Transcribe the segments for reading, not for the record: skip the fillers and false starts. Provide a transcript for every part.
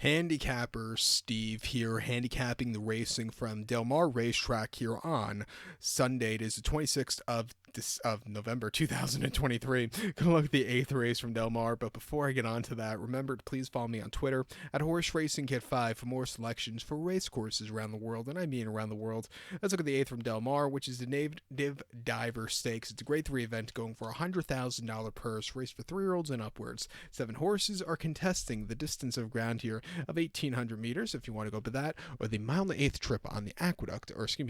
Handicapper Steve here, handicapping the racing from Del Mar Racetrack here on Sunday. It is the 26th of November 2023. Gonna look at the 8th race from Del Mar, but before I get on to that, remember to please follow me on Twitter at Horse Racing Kit 5 for more selections for race courses around the world, and I mean around the world. Let's look at the 8th from Del Mar, which is the Native Diver Stakes. It's a grade 3 event going for a $100,000 purse, race for 3-year-olds and upwards. 7 horses are contesting the distance of ground here of 1,800 meters, if you want to go by that, or the mile and the eighth trip on the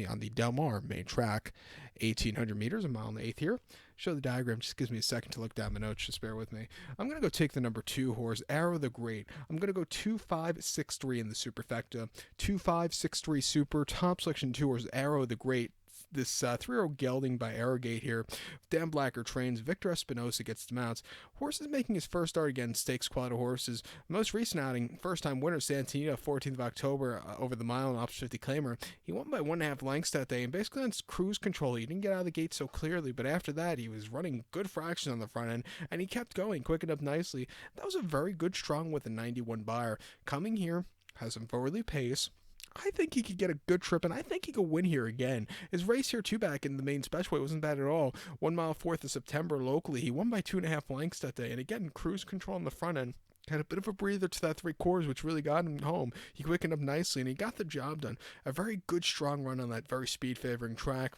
on the Del Mar main track. 1,800 meters, a mile and the eighth here. Show the diagram, just gives me a second to look down the notes, just bear with me. I'm going to go take the number 2 horse, Arrow the Great. I'm going to go 2-5-6-3 in the superfecta. 2-5-6-3 super, top selection 2 horse, Arrow the Great. This 3-year-old gelding by Arrogate here. Dan Blacker trains. Victor Espinosa gets the mounts. Horse is making his first start against stakes quality horses. Most recent outing, first-time winner Santino, 14th of October, over the mile and opposite 50 claimer. He won by 1.5 lengths that day, and basically on cruise control. He didn't get out of the gate so clearly, but after that, he was running good fractions on the front end, and he kept going, quickened up nicely. That was a very good strong with a 91 buyer. Coming here, has some forwardly pace. I think he could get a good trip, and I think he could win here again. His race here, too, back in the main special weight wasn't bad at all. 1 mile 4th of September locally. He won by 2.5 lengths that day, and again, cruise control on the front end. Had a bit of a breather to that 3/4, which really got him home. He quickened up nicely, and he got the job done. A very good, strong run on that very speed-favoring track.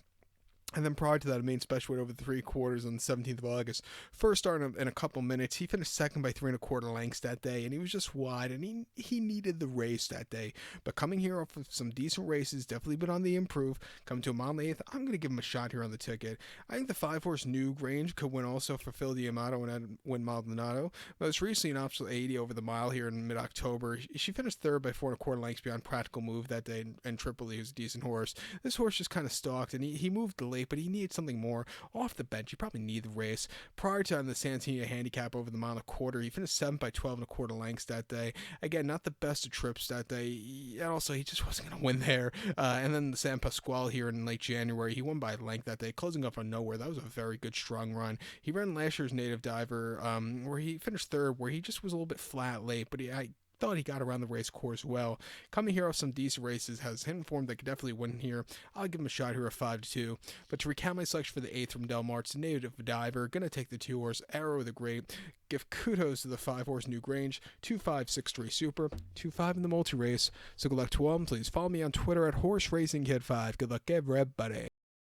And then prior to that, a main special weight over the 3/4 on the 17th of August. First start in a couple minutes. He finished second by 3.25 lengths that day, and he was just wide, and he needed the race that day. But coming here off of some decent races, definitely been on the improve. Coming to a mile and 8th, I'm going to give him a shot here on the ticket. I think the 5-horse New Grange could win also for Phil D'Amato and win Maldonado. Most recently, an optional 80 over the mile here in mid-October. She finished third by 4.25 lengths beyond Practical Move that day, and Tripoli was a decent horse. This horse just kind of stalked, and he moved late, but he needed something more off the bench. You probably need the race. Prior to on the Santino handicap over the mile and a quarter, he finished 7th by 12.25 lengths that day. Again, not the best of trips that day, and also he just wasn't going to win there. And then the San Pasquale here in late January, he won by a length that day, closing up on nowhere. That was a very good, strong run. He ran last year's Native Diver, where he finished third, where he just was a little bit flat late, but I thought he got around the race course well. Coming here off some decent races, has hidden form that could definitely win here. I'll give him a shot here at 5-2. But to recount my selection for the 8th from Del Mar, it's the Native Diver. Gonna take the 2 horse, Arrow the Great. Give kudos to the 5-horse New Grange. 2-5-6-3 super. 2-5 in the multi-race. So good luck to all. Please follow me on Twitter at Horse Racing Kid 5. Good luck, everybody.